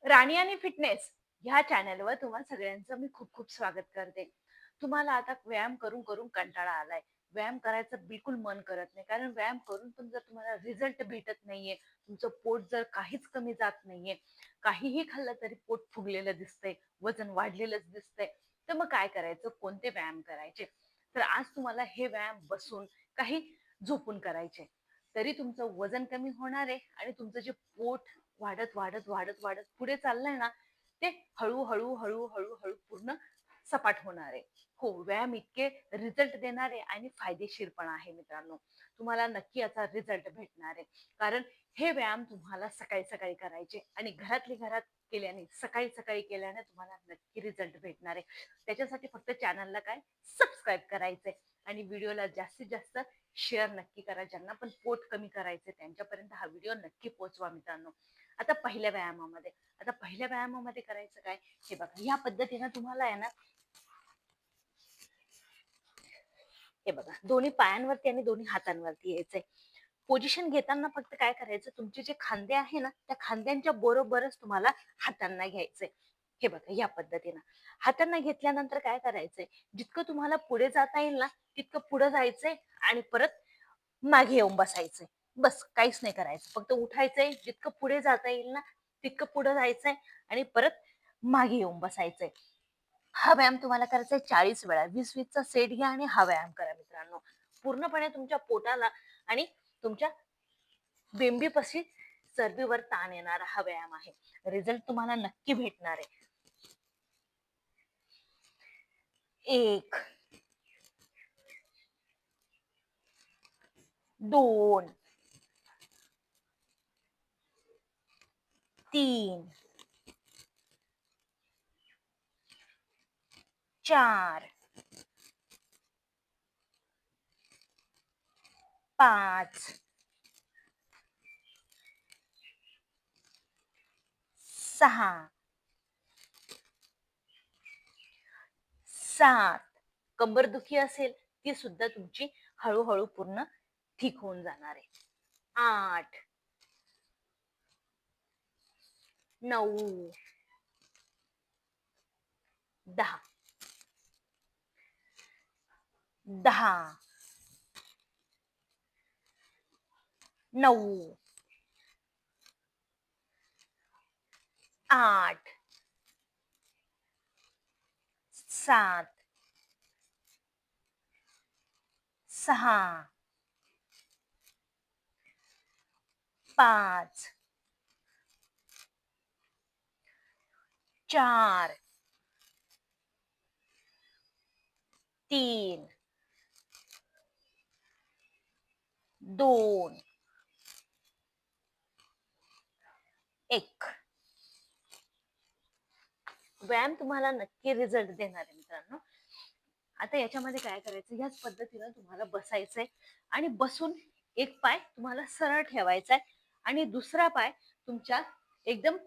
राणी आणि फिटनेस ह्या चॅनलवर तुम्हा सगळ्यांचं मी खूप खूप स्वागत करते. तुम्हाला आता व्यायाम करून करून कंटाळा आलाय. व्यायाम करायचं बिलकुल मन करत नाही. कारण व्यायाम करून पण जर तुम्हाला रिझल्ट भेटत नाहीये, तुमचं पोट जर काहीच कमी जात नाहीये, काहीही खाल्लं तरी पोट फुगलेलं दिसतंय, वजन वाढलेलंच दिसतंय, तर मग काय करायचं? कोणते व्यायाम करायचे? तर आज तुम्हाला हे व्यायाम बसून, काही झोपून करायचे. तरी तुमचं वजन कमी होणार आहे आणि तुमचं जे पोट वाढत वाढत वाढत वाढत पुढे चाललंय ना, ते हळूहळू हळूहळू हळू पूर्ण सपाट होणार आहे. हो, व्यायाम इतके रिझल्ट देणारे आणि फायदेशीर पण आहे मित्रांनो. तुम्हाला नक्की याचा रिझल्ट भेटणार आहे. कारण हे व्यायाम तुम्हाला सकाळी सकाळी करायचे आणि घरातली घरात केल्याने, सकाळी सकाळी केल्याने तुम्हाला नक्की रिझल्ट भेटणार आहे. त्याच्यासाठी फक्त चॅनलला काय सबस्क्राईब करायचंय आणि व्हिडिओला जास्तीत जास्त शेअर नक्की करा. ज्यांना पण पोट कमी करायचे त्यांच्यापर्यंत हा व्हिडिओ नक्की पोहोचवा मित्रांनो. आता पहिल्या व्यायामामध्ये करायचं काय? हे बघा, या पद्धतीनं तुम्हाला आहे ना, हे बघा, दोन्ही पायांवरती आणि दोन्ही हातांवरती यायचंय. पोझिशन घेताना फक्त काय करायचं, तुमचे जे खांदे आहे ना, त्या खांद्यांच्या बरोबरच तुम्हाला हातांना घ्यायचंय. हे बघा, या पद्धतीनं हातांना घेतल्यानंतर काय करायचंय, जितकं तुम्हाला पुढे जाता येईल ना तितकं पुढे जायचंय आणि परत मागे येऊन बसायचंय. बस काहीच नाही करायचं, फक्त उठायचंय, जितकं पुढे जाता येईल ना तितकं पुढे जायचंय आणि परत मागे येऊन बसायचंय. हा व्यायाम तुम्हाला करायचा आहे 40 वेळा. 20-20चा सेट घ्या आणि हा व्यायाम करा मित्रांनो. पूर्णपणे तुमच्या पोटाला आणि तुमच्या बेंबीपाशी चरबीवर ताण येणारा हा व्यायाम आहे. रिझल्ट तुम्हाला नक्की भेटणार आहे. 1, 2, 3, 4, 5, 6, 7. कंबरदुखी असेल ती सुद्धा तुमची हळूहळू पूर्ण ठीक होऊन जाणार आहे. 8, 9, 10, 10, 9, 8, 7, 6, 5, 4, 3, 2, 1. व्यायाम तुम्हाला नक्की रिझल्ट देणार आहे मित्रांनो. आता याच्यामध्ये काय करायचं, ह्याच पद्धतीनं तुम्हाला बसायचंय आणि बसून एक पाय तुम्हाला सरळ ठेवायचा आहे आणि दुसरा पाय तुमच्या एकदम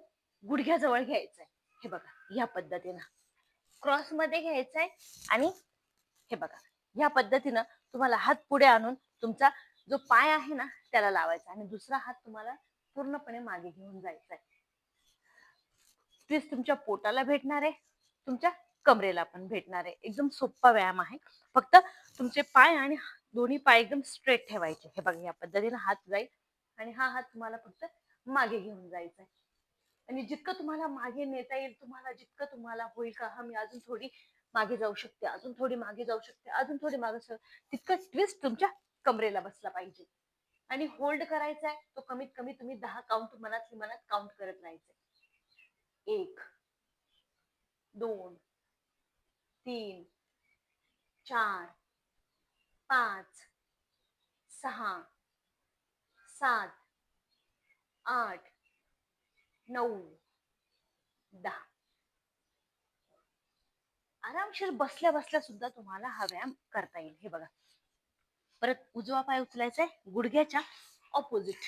गुडघ्याजवळ घ्यायचा आहे. हे बघा, ह्या पद्धतीनं क्रॉस मध्ये घ्यायचा आहे आणि हे बघा, ह्या पद्धतीनं तुम्हाला हात पुढे आणून तुमचा जो पाय आहे ना त्याला लावायचा आणि दुसरा हात तुम्हाला पूर्णपणे मागे घेऊन जायचा आहे. तीच तुमच्या पोटाला भेटणार आहे, तुमच्या कमरेला पण भेटणार आहे. एकदम सोपा व्यायाम आहे. फक्त तुमचे पाय आणि दोन्ही पाय एकदम स्ट्रेट ठेवायचे. हे बघा, या पद्धतीने हात जाईल आणि हा हात तुम्हाला फक्त मागे घेऊन जायचा आहे. आणि जितकं तुम्हाला मागे नेता येईल, तुम्हाला जितकं तुम्हाला होईल का, हा मी अजून थोडी मागे जाऊ शकते, अजून थोडी मागे जाऊ शकते, अजून थोडी मागे, तितकं ट्विस्ट तुमच्या कमरेला बसला पाहिजे. आणि होल्ड करायचा आहे तो कमीत कमी तुम्ही 10 काउंट मनातली मनात काउंट करत राहायचे. 1, 2, 3, 4, 5, 6, 7, 8, 9, 10. आरामशीर बसल्या बसल्या सुद्धा तुम्हाला हा व्यायाम करता येईल. हे बघा, परत उजवा पाय उचलायचा आहे गुडघ्याच्या ऑपोजिट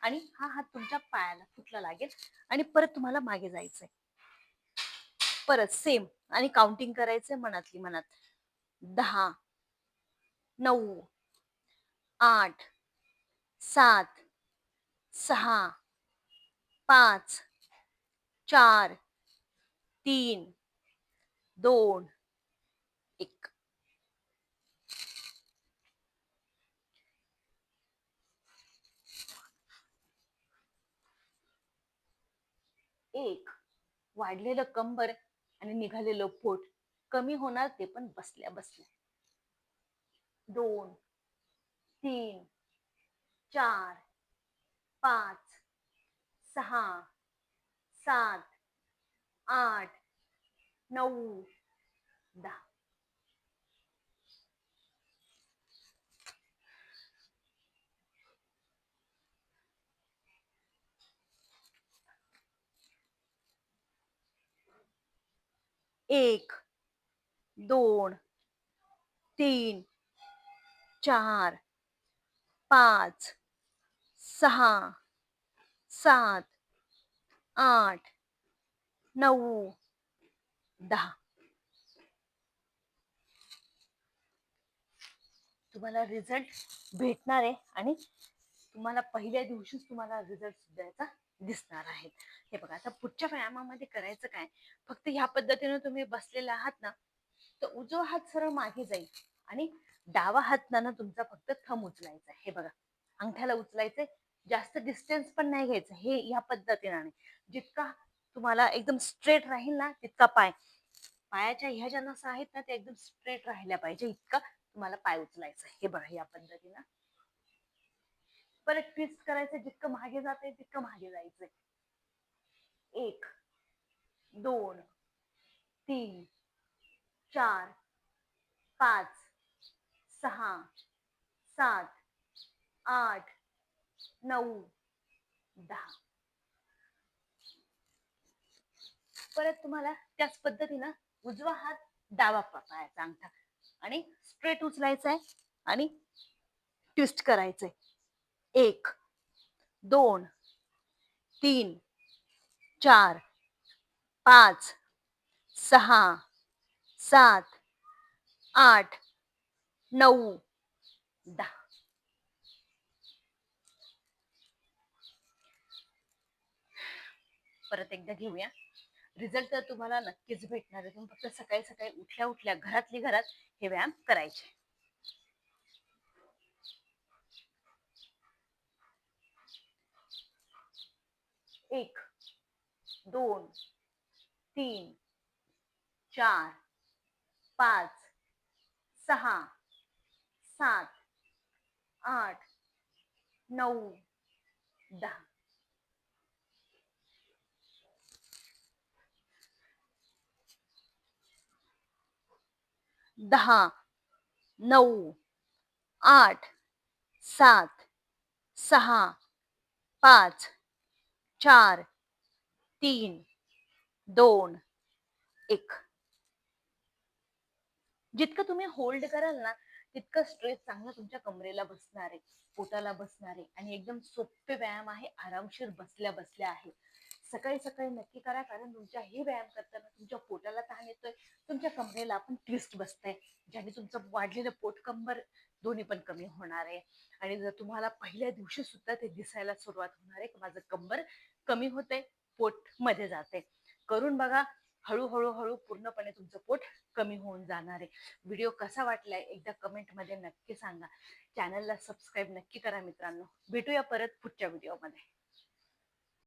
आणि हा हात तुमच्या पायाला फुटला लागेल आणि परत तुम्हाला मागे जायचंय. परत सेम आणि काउंटिंग करायचंय मनातली मनात. 10, 9, 8, 7, 6, 5, 4 3 2 1. एक, वाढलेलं कंबर आणि निघालेलं पोट कमी होणार, ते पण बसल्या बसल्या. 2 3 4 5 6 7 8 9 10. एक, 2 3 4 5 6 7 8 9 10. तुम्हाला रिझल्ट भेटणार आहे आणि तुम्हाला पहिल्या दिवशीच तुम्हाला रिझल्ट सुद्धा याचा दिसणार आहे. हे बघा, आता पुढच्या व्यायामामध्ये करायचं काय, फक्त ह्या पद्धतीने तुम्ही बसलेले आहात ना, तर उजवा हात सरळ मागे जाईल आणि डावा हात ना तुमचा फक्त थंब उचलायचा. हे बघा, अंगठ्याला उचलायचंय, जास्त डिस्टन्स पण नाही घ्यायचं. हे या पद्धतीने जितका तुम्हाला एकदम स्ट्रेट राहील ना, तितका पायाच्या ह्या ज्या नसा आहेत ना, त्या एकदम स्ट्रेट राहिल्या पाहिजे, इतका तुम्हाला पाय उचलायचा. हे बघा, या पद्धतीनं परत ट्विस्ट करायचं, जितकं मागे जाते तितकं मागे जायचंय. 1 2 3 4 5 6 7 8 9 10. परत तुम्हाला त्याच पद्धतीनं उजवा हात डावा पायाचा अंगठा आणि स्ट्रेट उचलायचा आहे आणि ट्विस्ट करायचंय. 1 2 3 4 5 6 7 8 9 10. परत एकदा घेऊया. रिझल्ट तर तुम्हाला नक्कीच भेटणार आहे. तुम्ही फक्त सकाळी सकाळी उठल्या उठल्या घरातली घरात हे व्यायाम करायचे. 1 2 3 4 5 6 7 8 9 10. 10 9 8 7 6 5 4 3 2 1. जितकं तुम्ही होल्ड कराल ना, तितकं स्ट्रेस चांगला तुमच्या कमरेला बसणार आहे, पोटाला बसणार आहे आणि एकदम सोपे व्यायाम आहे. आरामशीर बसल्या बसल्या आहे. सकाळी सकाळी नक्की करा, कारण तुमच्या हे व्यायाम करताना तुमच्या पोटाला ताण येतोय, तुमच्या कमरेला पण ट्विस्ट बसतंय, ज्याने तुमचं वाढलेलं पोट कंबर दोन्ही पण कमी होणार आहे. आणि जर तुम्हाला पहिल्या दिवशी सुद्धा ते दिसायला सुरुवात होणार आहे की माझं कंबर कमी होतंय, पोट मध्ये जाते, करून बघा. हळूहळू हळू पूर्णपणे तुमचं पोट कमी होऊन जाणार आहे. व्हिडिओ कसा वाटलाय एकदा कमेंट मध्ये नक्की सांगा. चॅनलला सबस्क्राईब नक्की करा मित्रांनो. भेटूया परत पुढच्या व्हिडिओमध्ये.